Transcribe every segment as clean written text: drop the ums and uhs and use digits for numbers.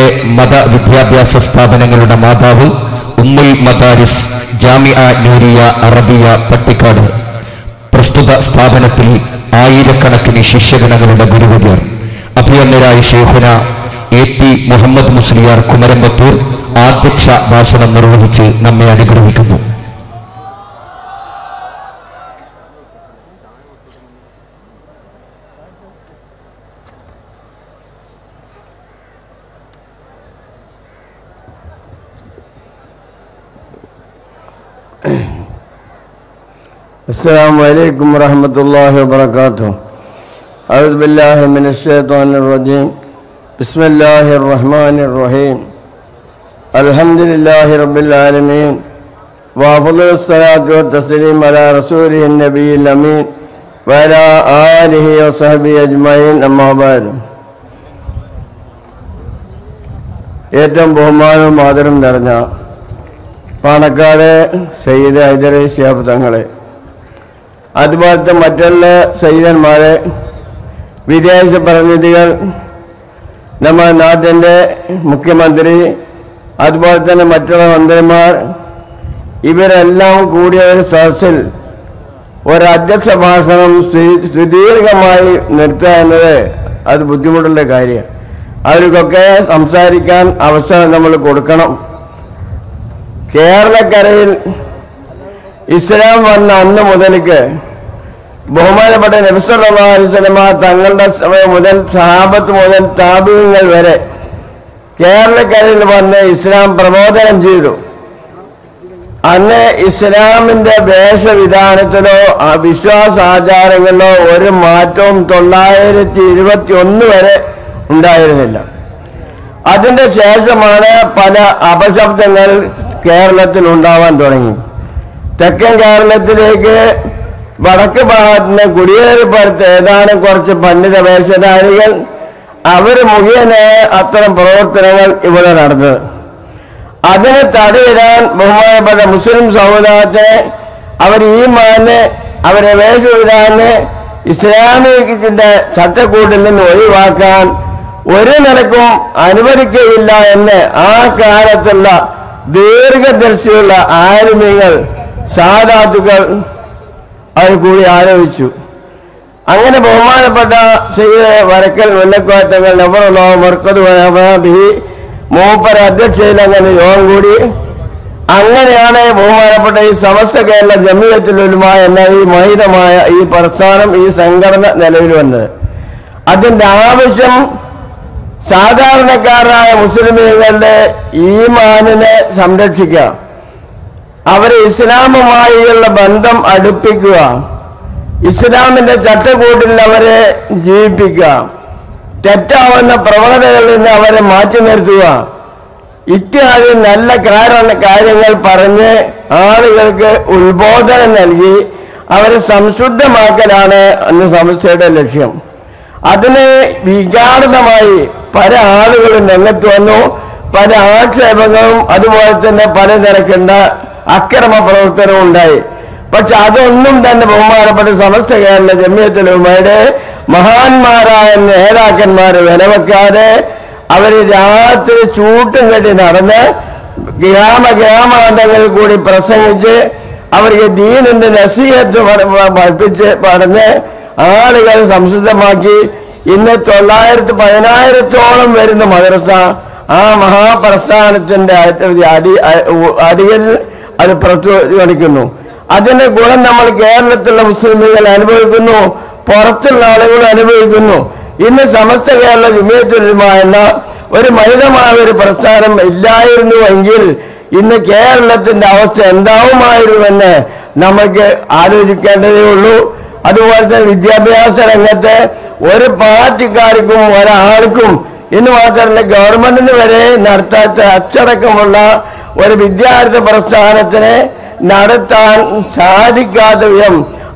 കേരളത്തിലെ മതവിദ്യാഭ്യാസ സ്ഥാപനങ്ങളുടെ മാതാവ് ഉമ്മുൽ മദാരിസ് ജാമിഅ നൂരിയ അറബിയ പട്ടിക്കാട്. പ്രസ്തുത സ്ഥാപനത്തിൽ ആയിരക്കണക്കിന് ശിഷ്യഗണങ്ങളുടെ ഗുരുവര്യർ അഭിയന്നരായ ശൈഖുന എ.പി. മുഹമ്മദ് മുസ്ലിയാർ കുമരമ്പത്തൂർ അധ്യക്ഷ ഭാഷണം നിർവഹിച്ച് നമ്മെ അനുഗ്രഹിക്കുന്നു. السلام عليكم ورحمة الله وبركاته. أعوذ بالله من الشيطان الرجيم. بسم الله الرحمن الرحيم. الحمد لله رب العالمين وأفضل الصلاة والتسليم على رسوله النبي الأمين وعلى آله وصحبه أجمعين. أما بعد. ഏറ്റവും ബഹുമാനവും ആദരവും നിറഞ്ഞ പാണക്കാട് സയ്യിദ് ഹൈദരലി ശിഹാബ് തങ്ങളെ, അതുപോലത്തെ മറ്റുള്ള സയ്യിദന്മാരെ, വിദേശ പ്രതിനിധികൾ, നമ്മുടെ നാട്ടിൻ്റെ മുഖ്യമന്ത്രി, അതുപോലെ തന്നെ മറ്റുള്ള മന്ത്രിമാർ, ഇവരെല്ലാം കൂടിയ ഒരു സദസ്സിൽ ഒരധ്യക്ഷ ഭാഷണം സുദീർഘമായി നിർത്തുക എന്നത് അത് ബുദ്ധിമുട്ടുള്ള കാര്യമാണ്. അവർക്കൊക്കെ സംസാരിക്കാൻ അവസരം നമ്മൾ കൊടുക്കണം. കേരളക്കരയിൽ ഇസ്ലാം വന്ന അന്ന് മുതൽക്ക് ബഹുമാനപ്പെട്ട നബി സല്ലല്ലാഹു അലൈഹി വസല്ലം തങ്ങളുടെ സമയം മുതൽ സഹാബത്ത് മുതൽ താബീങ്ങൾ വരെ കേരളക്കരയിൽ വന്ന് ഇസ്ലാം പ്രബോധനം ചെയ്തു. അന്ന് ഇസ്ലാമിൻ്റെ വേഷവിധാനത്തിലോ വിശ്വാസാചാരങ്ങളിലോ ഒരു മാറ്റവും 921 വരെ ഉണ്ടായിരുന്നില്ല. അതിൻ്റെ ശേഷമാണ് പല അപശബ്ദങ്ങൾ കേരളത്തിൽ ഉണ്ടാവാൻ തുടങ്ങി. തെക്കൻ കേരളത്തിലേക്ക് വടക്ക് ഭാഗത്തിന് കുടിയേറിപ്പുറത്ത് ഏതാനും കുറച്ച് പണ്ഡിത വേഷധാരികൾ, അവർ മുഖേന അത്തരം പ്രവർത്തനങ്ങൾ ഇവിടെ നടന്നത്. അതിനെ തടയിടാൻ ബഹുമാനപ്പെട്ട മുസ്ലിം സമുദായത്തെ അവർ ഈമാനെ, അവരെ വേഷവിധാനെ ഇസ്ലാമിക്കിന്റെ ചട്ടക്കൂട്ടിൽ നിന്ന് ഒഴിവാക്കാൻ ഒരു നിലക്കും അനുവദിക്കുകയില്ല എന്ന് ആ കാലത്തുള്ള ദീർഘദർശിയുള്ള ആലിമീങ്ങൾ, സാദാത്തുകൾ അവർ കൂടി ആലോചിച്ചു. അങ്ങനെ ബഹുമാനപ്പെട്ട സയ്യിദ് വരക്കൽ മുല്ലക്കോട്ടങ്ങൾ മൂപ്പര അധ്യക്ഷയിൽ അങ്ങനെ യോഗം കൂടി. അങ്ങനെയാണ് ബഹുമാനപ്പെട്ട ഈ സമസ്ത കേരള ജമിയത്തുൽ ഉലമ എന്ന ഈ മഹിതമായ ഈ പ്രസ്ഥാനം, ഈ സംഘടന നിലവിൽ വന്നത്. അതിൻ്റെ ആവശ്യം സാധാരണക്കാരായ മുസ്ലിമീങ്ങളുടെ ഈമാനിനെ സംരക്ഷിക്കുക, അവരെ ഇസ്ലാമുമായുള്ള ബന്ധം അടുപ്പിക്കുക, ഇസ്ലാമിൻ്റെ ചട്ടക്കൂട്ടിൽ അവരെ ജീവിപ്പിക്കുക, തെറ്റാവുന്ന പ്രവണതകളിൽ നിന്ന് അവരെ മാറ്റി നിർത്തുക, ഇത്യാദി നല്ല കാര്യങ്ങൾ പറഞ്ഞ് ആളുകൾക്ക് ഉത്ബോധനം നൽകി അവരെ സംശുദ്ധമാക്കലാണ് അന്ന് സമസ്തയുടെ ലക്ഷ്യം. അതിന് വിഘാടനമായി പല ആളുകളും രംഗത്ത് വന്നു. പല ആക്ഷേപങ്ങളും അതുപോലെ തന്നെ പലതരക്കുള്ള അക്രമ പ്രവർത്തനവും ഉണ്ടായി. പക്ഷെ അതൊന്നും തന്നെ ബഹുമാനപ്പെട്ട സമസ്ത കേരള ജമിയത്തുൽ ഉലമയുടെ മഹാന്മാരായ നേതാക്കന്മാർ വിലവെക്കാതെ അവർ രാത്രി ചൂട്ടും കെട്ടി നടന്ന് ഗ്രാമാന്തങ്ങളിൽ കൂടി പ്രസംഗിച്ച് അവർക്ക് ദീനിന്റെ നസീഹത്ത് പഠിപ്പിച്ച് പറഞ്ഞ് ആളുകൾ സംശുദ്ധമാക്കി. ഇന്ന് 900-1000-ഓളം വരുന്ന മദ്രസ ആ മഹാപ്രസ്ഥാനത്തിന്റെ അടിയിൽ അത് പ്രതിഫലിക്കുന്നു. അതിന്റെ ഗുണം നമ്മൾ കേരളത്തിലുള്ള മുസ്ലിമുകൾ അനുഭവിക്കുന്നു, പുറത്തുള്ള ആളുകൾ അനുഭവിക്കുന്നു. ഇന്ന് സമസ്ത കേരള ജമിയത്തുൽ ഉലമ എന്ന ഒരു മഹിതമായ ഒരു പ്രസ്ഥാനം ഇല്ലായിരുന്നുവെങ്കിൽ ഇന്ന് കേരളത്തിന്റെ അവസ്ഥ എന്താവുമായിരുന്നുവെന്ന് നമുക്ക് ആലോചിക്കേണ്ടതേ ഉള്ളൂ. അതുപോലെ തന്നെ വിദ്യാഭ്യാസ രംഗത്ത് ഒരു പാർട്ടിക്കാർക്കും ഒരാൾക്കും ഇന്ന് മാത്രമല്ല ഗവൺമെന്റിന് വരെ നടത്താത്ത അച്ചടക്കമുള്ള ഒരു വിദ്യാർത്ഥി പ്രസ്ഥാനത്തിനെ നടത്താൻ സാധിക്കാത്ത വിധം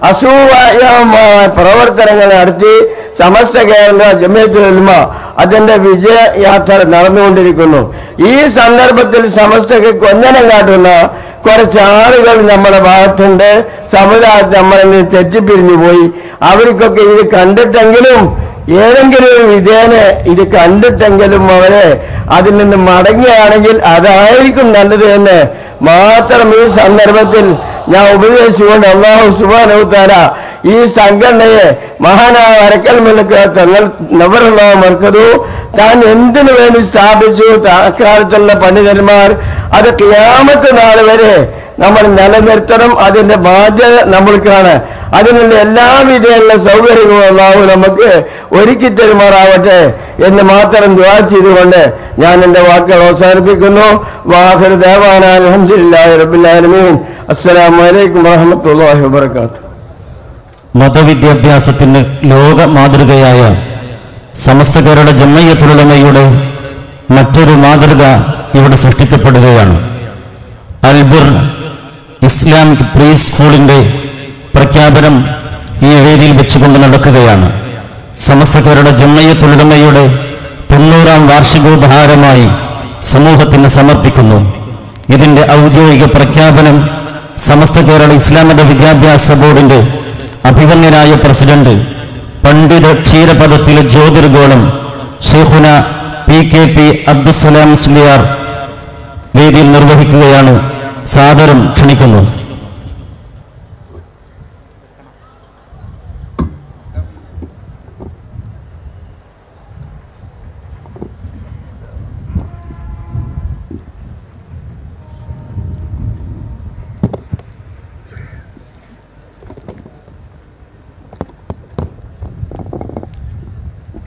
അസൂയമായ പ്രവർത്തനങ്ങൾ നടത്തി സമസ്ത കേരള ജമിയത്തുൽ ഉലമ അതിന്റെ വിജയയാത്ര നടന്നുകൊണ്ടിരിക്കുന്നു. ഈ സന്ദർഭത്തിൽ സമസ്തക്ക് കൊഞ്ഞനം കാട്ടുന്ന കുറച്ച് ആളുകൾ നമ്മുടെ ഭാഗത്തുണ്ട്. സമുദായത്തിൽ നമ്മളിൽ തെറ്റിപ്പിരിഞ്ഞു പോയി. അവർക്കൊക്കെ ഇത് കണ്ടിട്ടെങ്കിലും ഏതെങ്കിലും ഒരു വിധേന ഇത് കണ്ടിട്ടെങ്കിലും അവരെ അതിൽ നിന്ന് മടങ്ങുകയാണെങ്കിൽ അതായിരിക്കും നല്ലത് എന്ന് മാത്രം ഈ സന്ദർഭത്തിൽ ഞാൻ ഉപദേശിച്ചുകൊണ്ട് അല്ലാഹു സുബ്ഹാനഹു വ തആല ഈ സംഘടനയെ മഹാനായ അരക്കൽ മലക്ക് തങ്ങൾ നവറുല്ലാഹു മർക്കദു താൻ എന്തിനു വേണ്ടി സ്ഥാപിച്ചു, അക്കാലത്തുള്ള പണ്ഡിതന്മാർ അത് ഖിയാമത്ത് നാൾ വരെ നമ്മൾ നിലനിർത്തണം. അതിന്റെ ബാധ്യത നമ്മൾക്കാണ്. അതിനുള്ള എല്ലാവിധമുള്ള സൗകര്യങ്ങളും അല്ലാഹു നമുക്ക് ഒരുക്കി തരുമാറാവട്ടെ എന്ന് മാത്രം ദുആ ചെയ്തുകൊണ്ട് ഞാൻ എൻ്റെ വാക്കുകൾ അവസാനിപ്പിക്കുന്നു. വാഖിറു ദഅവാനാ അൽഹംദുലില്ലാഹി റബ്ബിൽ ആലമീൻ. അസ്സലാമു അലൈക്കും വറഹ്മത്തുള്ളാഹി വബറകാതുഹു. മതവിദ്യാഭ്യാസത്തിന് ലോക മാതൃകയായ സമസ്ത കേരള ജംഇയ്യത്തുൽ ഉലമയുടെ മറ്റൊരു മാതൃക ഇവിടെ സൃഷ്ടിക്കപ്പെടുകയാണ്. അൽബിർ ഇസ്ലാമിക് പ്രീ സ്കൂളിന്റെ പ്രഖ്യാപനം ഈ വേദിയിൽ വെച്ചുകൊണ്ട് നടക്കുകയാണ്. സമസ്ത കേരള ജംഇയ്യത്തുൽ ഉലമയുടെ 90ാം വാർഷികോപഹാരമായി സമൂഹത്തിന് സമർപ്പിക്കുന്നു. ഇതിന്റെ ഔദ്യോഗിക പ്രഖ്യാപനം സമസ്ത കേരള ഇസ്ലാം മത വിദ്യാഭ്യാസ ബോർഡിന്റെ അഭിവന്യനായ പ്രസിഡന്റ് പണ്ഡിത ക്ഷീരപദത്തിലെ ജ്യോതിർഗോളം ഷെയ്ഖുന PKP അബ്ദുസ്സലാം മുസ്ലിയാർ വേദിയിൽ നിർവഹിക്കുകയാണ്. സാദരം ക്ഷണിക്കുന്നു.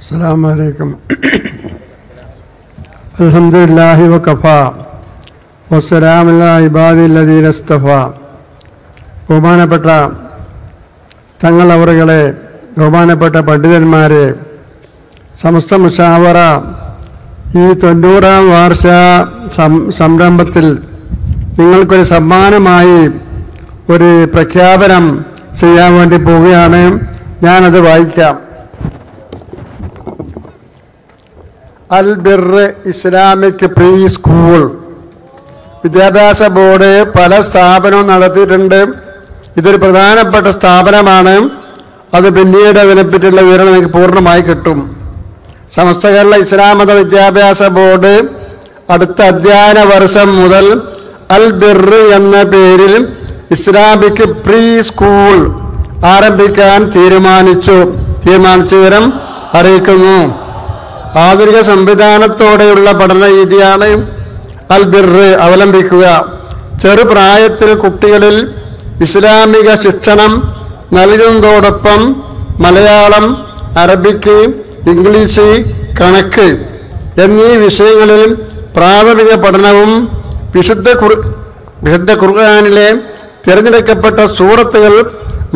അസ്സലാമു അലൈക്കും. അൽഹംദുലില്ലാഹി വകഫാ വസ്സലാമു അലാ ഇബാദില്ലദീന ഇസ്തഫാ. ബഹുമാനപ്പെട്ട തങ്ങൾ അവറുകളെ, ബഹുമാനപ്പെട്ട പണ്ഡിതന്മാരെ, സമസ്ത മുശാവറ ഈ 90ാം വാർഷിക സംരംഭത്തിൽ നിങ്ങൾക്കൊരു സമ്മാനമായി ഒരു പ്രഖ്യാപനം ചെയ്യാൻ വേണ്ടി പോവുകയാണ്. ഞാനത് വായിക്കാം. അൽബിർ ഇസ്ലാമിക് പ്രീ സ്കൂൾ വിദ്യാഭ്യാസ ബോർഡ് പല സ്ഥാപനവും നടത്തിയിട്ടുണ്ട്. ഇതൊരു പ്രധാനപ്പെട്ട സ്ഥാപനമാണ്. അത് പിന്നീട് അതിനെപ്പറ്റിയുള്ള വിവരണം നിങ്ങൾക്ക് പൂർണ്ണമായി കിട്ടും. സമസ്ത കേരള ഇസ്ലാം മത വിദ്യാഭ്യാസ ബോർഡ് അടുത്ത അധ്യയന വർഷം മുതൽ അൽബിർ എന്ന പേരിൽ ഇസ്ലാമിക് പ്രീ സ്കൂൾ ആരംഭിക്കാൻ തീരുമാനിച്ച വിവരം അറിയിക്കുന്നു. ആധുനിക സംവിധാനത്തോടെയുള്ള പഠന രീതിയാണ് അൽബിർ അവലംബിക്കുക. ചെറുപ്രായത്തിൽ കുട്ടികളിൽ ഇസ്ലാമിക ശിക്ഷണം നൽകുന്നതോടൊപ്പം മലയാളം, അറബിക്ക്, ഇംഗ്ലീഷ്, കണക്ക് എന്നീ വിഷയങ്ങളിൽ പ്രാഥമിക പഠനവും വിശുദ്ധ ഖുർആനിലെ തിരഞ്ഞെടുക്കപ്പെട്ട സൂറത്തുകൾ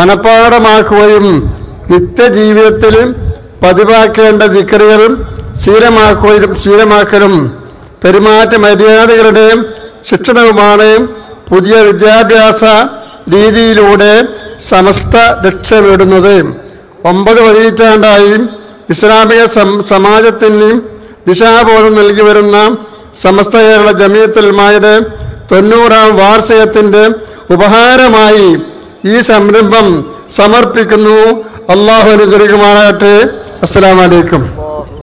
മനഃപ്പാഠമാക്കുകയും നിത്യജീവിതത്തിൽ പതിവാക്കേണ്ട ദിക്റുകൾ ശീലമാക്കലും പെരുമാറ്റ മര്യാദകളുടെ ശിക്ഷണവുമാണ് പുതിയ വിദ്യാഭ്യാസ രീതിയിലൂടെ സമസ്ത ലക്ഷ്യമിടുന്നത്. 9 പതിറ്റാണ്ടായി ഇസ്ലാമിക സമാജത്തിന് ദിശാബോധം നൽകി വരുന്ന സമസ്ത കേരള ജമിയത്തുൽ ഉലമയുടെ 90ാം വാർഷികത്തിൻ്റെ ഉപഹാരമായി ഈ സംരംഭം സമർപ്പിക്കുന്നു. അല്ലാഹു അനുഗ്രഹിക്കുമാറാകട്ടെ. അസ്സലാമു അലൈക്കും.